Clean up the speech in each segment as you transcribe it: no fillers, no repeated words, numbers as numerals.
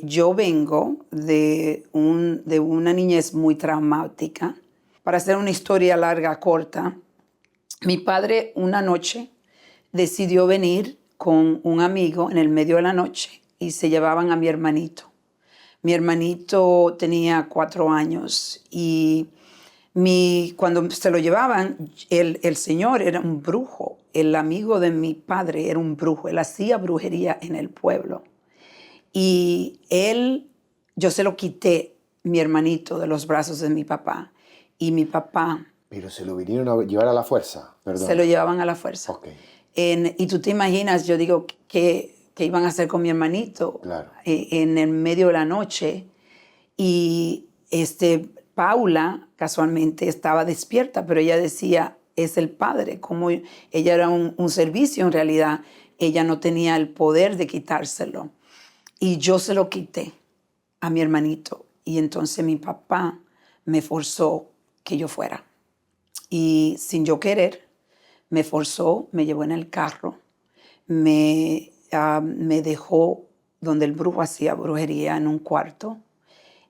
yo vengo de una niñez muy traumática. Para hacer una historia larga, corta, mi padre una noche decidió venir con un amigo en el medio de la noche y se llevaban a mi hermanito. Mi hermanito tenía 4 años y cuando se lo llevaban, el señor era un brujo. El amigo de mi padre era un brujo. Él hacía brujería en el pueblo. Y yo se lo quité, mi hermanito, de los brazos de mi papá. Y mi papá... Pero se lo vinieron a llevar a la fuerza, perdón. Se lo llevaban a la fuerza. Ok. Y tú te imaginas, yo digo, ¿qué iban a hacer con mi hermanito? Claro. En el medio de la noche. Y Paula, casualmente, estaba despierta, pero ella decía, es el padre. Como ella era un servicio, en realidad, ella no tenía el poder de quitárselo. Y yo se lo quité a mi hermanito. Y entonces mi papá me forzó que yo fuera. Y sin yo querer, me forzó, me llevó en el carro, me dejó donde el brujo hacía brujería en un cuarto.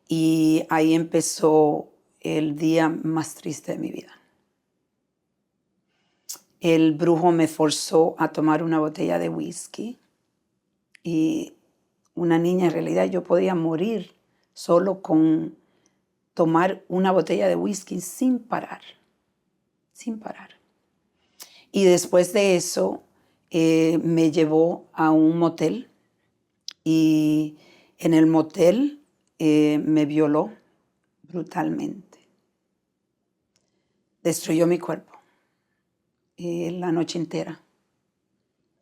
Y ahí empezó el día más triste de mi vida. El brujo me forzó a tomar una botella de whisky. Y una niña, en realidad, yo podía morir solo con tomar una botella de whisky sin parar. Sin parar. Y después de eso, me llevó a un motel. Y en el motel me violó brutalmente. Destruyó mi cuerpo la noche entera.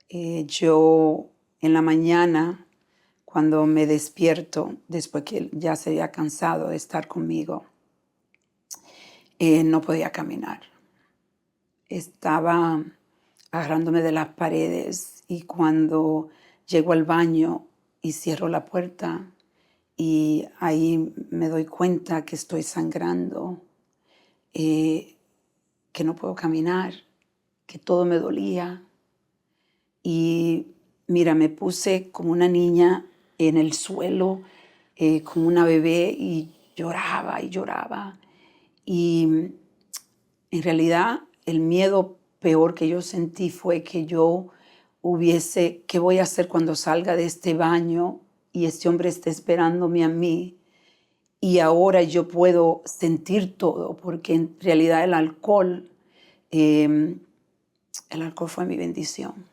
Yo en la mañana, cuando me despierto, después que él ya se había cansado de estar conmigo, no podía caminar. Estaba agarrándome de las paredes y cuando llego al baño y cierro la puerta y ahí me doy cuenta que estoy sangrando, que no puedo caminar, que todo me dolía. Y mira, me puse como una niña en el suelo, como una bebé, y lloraba y lloraba. Y en realidad el miedo peor que yo sentí fue que yo ¿qué voy a hacer cuando salga de este baño y este hombre esté esperándome a mí? Y ahora yo puedo sentir todo, porque en realidad el alcohol fue mi bendición.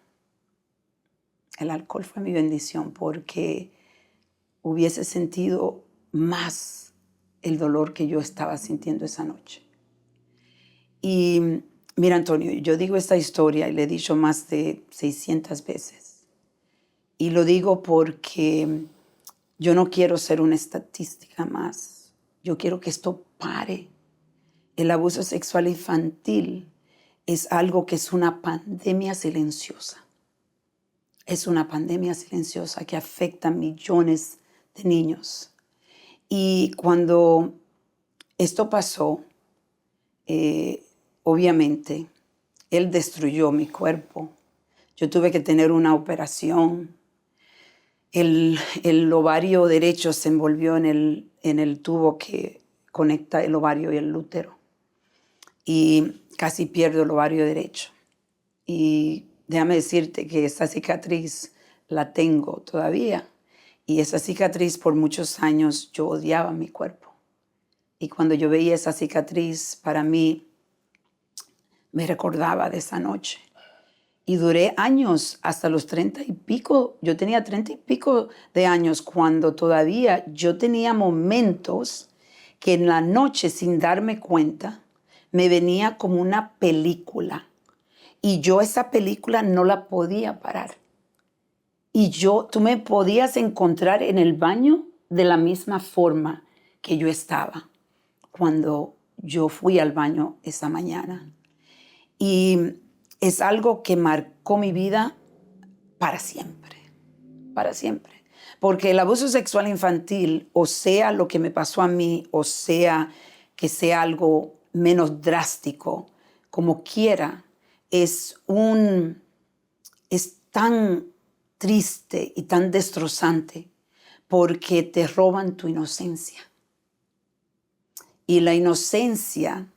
El alcohol fue mi bendición porque hubiese sentido más el dolor que yo estaba sintiendo esa noche. Y mira, Antonio, yo digo esta historia y le he dicho más de 600 veces. Y lo digo porque yo no quiero ser una estadística más. Yo quiero que esto pare. El abuso sexual infantil es algo que es una pandemia silenciosa. Es una pandemia silenciosa que afecta a millones de niños. Y cuando esto pasó, obviamente, él destruyó mi cuerpo. Yo tuve que tener una operación. El ovario derecho se envolvió en el tubo que conecta el ovario y el útero. Y casi pierdo el ovario derecho. Y déjame decirte que esa cicatriz la tengo todavía. Y esa cicatriz por muchos años yo odiaba mi cuerpo. Y cuando yo veía esa cicatriz, para mí me recordaba de esa noche. Y duré años, hasta los 30 y pico. Yo tenía 30 y pico de años cuando todavía yo tenía momentos que en la noche, sin darme cuenta, me venía como una película. Y yo esa película no la podía parar. Y tú me podías encontrar en el baño de la misma forma que yo estaba cuando yo fui al baño esa mañana. Y es algo que marcó mi vida para siempre, para siempre. Porque el abuso sexual infantil, o sea lo que me pasó a mí, o sea que sea algo menos drástico, como quiera, es tan triste y tan destrozante, porque te roban tu inocencia. Y la inocencia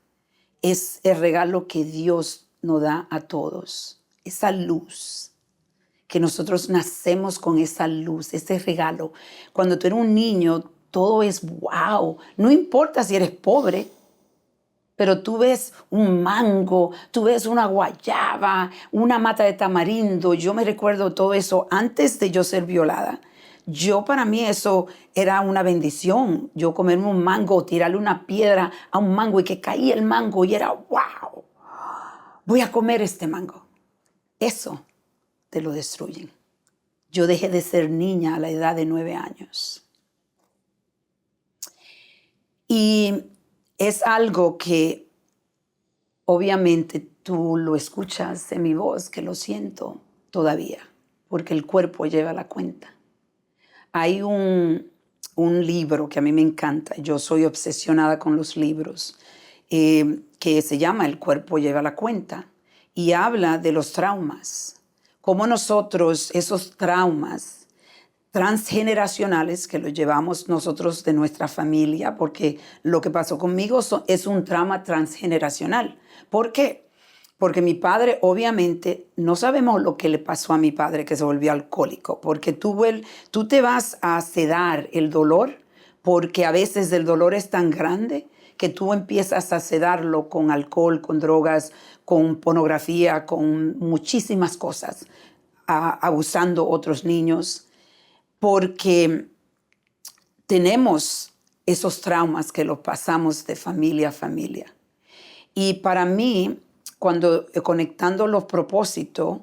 es el regalo que Dios nos da a todos. Esa luz, que nosotros nacemos con esa luz, ese regalo. Cuando tú eres un niño, todo es wow. No importa si eres pobre, pero tú ves un mango, tú ves una guayaba, una mata de tamarindo. Yo me recuerdo todo eso antes de yo ser violada. Para mí eso era una bendición. Yo comerme un mango, tirarle una piedra a un mango y que caía el mango y era wow, voy a comer este mango. Eso te lo destruyen. Yo dejé de ser niña a la edad de 9 años. Y es algo que obviamente tú lo escuchas en mi voz, que lo siento todavía, porque el cuerpo lleva la cuenta. Hay un libro que a mí me encanta, yo soy obsesionada con los libros, que se llama El cuerpo lleva la cuenta y habla de los traumas, cómo nosotros esos traumas transgeneracionales que los llevamos nosotros de nuestra familia, porque lo que pasó conmigo es un trauma transgeneracional. ¿Por qué? Porque mi padre, obviamente, no sabemos lo que le pasó a mi padre que se volvió alcohólico, porque tú te vas a sedar el dolor, porque a veces el dolor es tan grande que tú empiezas a sedarlo con alcohol, con drogas, con pornografía, con muchísimas cosas, abusando otros niños, porque tenemos esos traumas que los pasamos de familia a familia. Y para mí, cuando conectando los propósitos,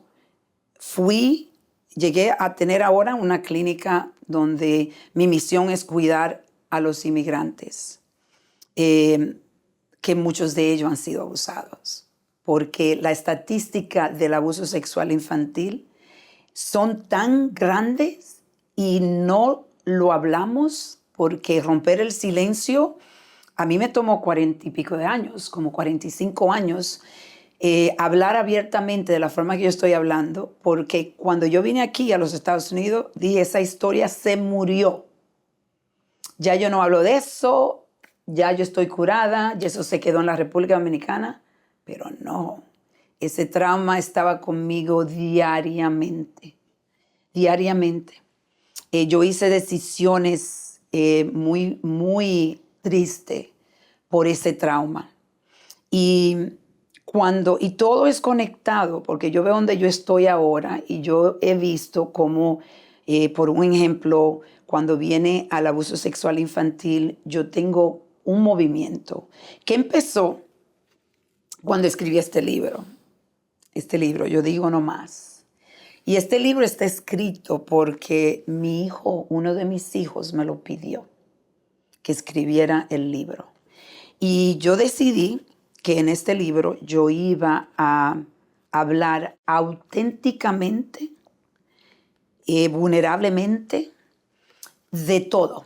llegué a tener ahora una clínica donde mi misión es cuidar a los inmigrantes, que muchos de ellos han sido abusados, porque la estadística del abuso sexual infantil son tan grandes y no lo hablamos porque romper el silencio, a mí me tomó 40 y pico de años, como 45 años, hablar abiertamente de la forma que yo estoy hablando, porque cuando yo vine aquí a los Estados Unidos, dije, esa historia se murió. Ya yo no hablo de eso, ya yo estoy curada, y eso se quedó en la República Dominicana, pero no, ese trauma estaba conmigo diariamente. Yo hice decisiones muy, muy tristes por ese trauma. Y todo es conectado, porque yo veo donde yo estoy ahora y yo he visto cómo, por un ejemplo, cuando viene al abuso sexual infantil, yo tengo un movimiento que empezó cuando escribí este libro. Yo digo no más. Y este libro está escrito porque mi hijo, uno de mis hijos, me lo pidió, que escribiera el libro. Y yo decidí que en este libro yo iba a hablar auténticamente, vulnerablemente, de todo.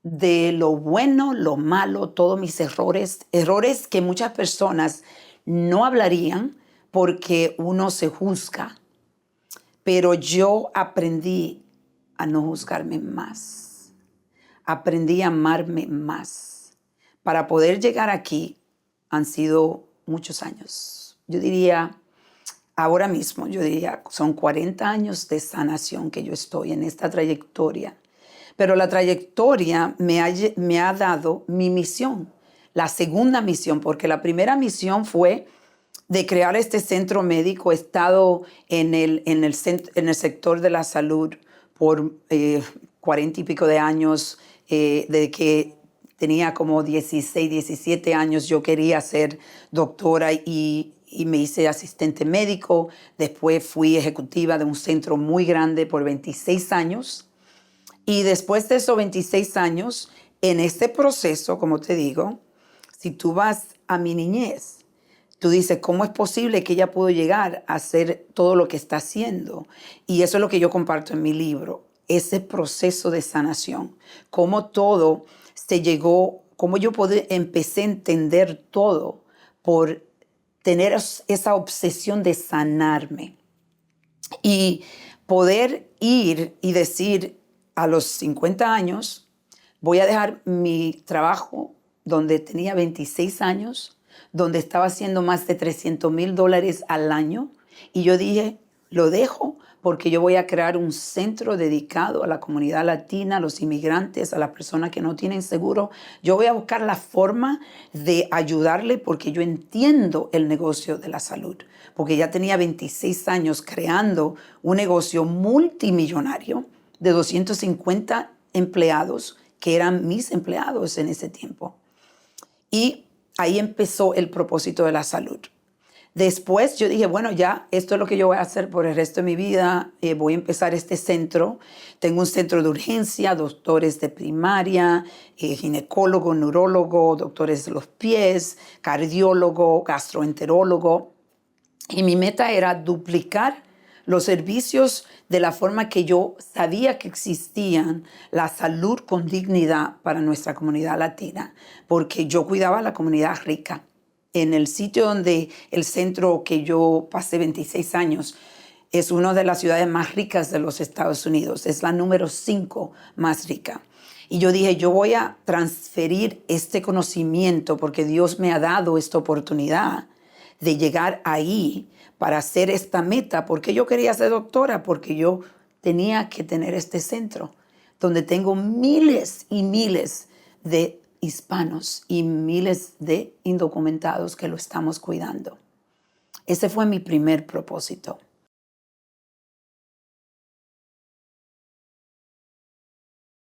De lo bueno, lo malo, todos mis errores que muchas personas no hablarían porque uno se juzga. Pero yo aprendí a no juzgarme más. Aprendí a amarme más. Para poder llegar aquí han sido muchos años. Ahora mismo, son 40 años de sanación que yo estoy en esta trayectoria. Pero la trayectoria me ha dado mi misión, la segunda misión, porque la primera misión fue de crear este centro médico. He estado en el sector de la salud por 40 y pico de años, de que tenía como 16, 17 años, yo quería ser doctora y me hice asistente médico. Después fui ejecutiva de un centro muy grande por 26 años. Y después de esos 26 años, en este proceso, como te digo, si tú vas a mi niñez, tú dices, ¿cómo es posible que ella pudo llegar a hacer todo lo que está haciendo? Y eso es lo que yo comparto en mi libro, ese proceso de sanación, cómo todo se llegó, cómo yo empecé a entender todo por tener esa obsesión de sanarme y poder ir y decir, a los 50 años voy a dejar mi trabajo donde tenía 26 años, donde estaba haciendo más de $300,000 al año. Y yo dije, lo dejo porque yo voy a crear un centro dedicado a la comunidad latina, a los inmigrantes, a las personas que no tienen seguro. Yo voy a buscar la forma de ayudarle porque yo entiendo el negocio de la salud. Porque ya tenía 26 años creando un negocio multimillonario de 250 empleados que eran mis empleados en ese tiempo. Y ahí empezó el propósito de la salud. Después yo dije, bueno, ya esto es lo que yo voy a hacer por el resto de mi vida. Voy a empezar este centro. Tengo un centro de urgencia, doctores de primaria, ginecólogo, neurólogo, doctores de los pies, cardiólogo, gastroenterólogo. Y mi meta era duplicar los servicios de la forma que yo sabía que existían, la salud con dignidad para nuestra comunidad latina, porque yo cuidaba a la comunidad rica. En el sitio donde el centro que yo pasé 26 años es una de las ciudades más ricas de los Estados Unidos, es la número 5 más rica. Y yo dije, yo voy a transferir este conocimiento porque Dios me ha dado esta oportunidad de llegar ahí para hacer esta meta, porque yo quería ser doctora, porque yo tenía que tener este centro donde tengo miles y miles de hispanos y miles de indocumentados que lo estamos cuidando. Ese fue mi primer propósito.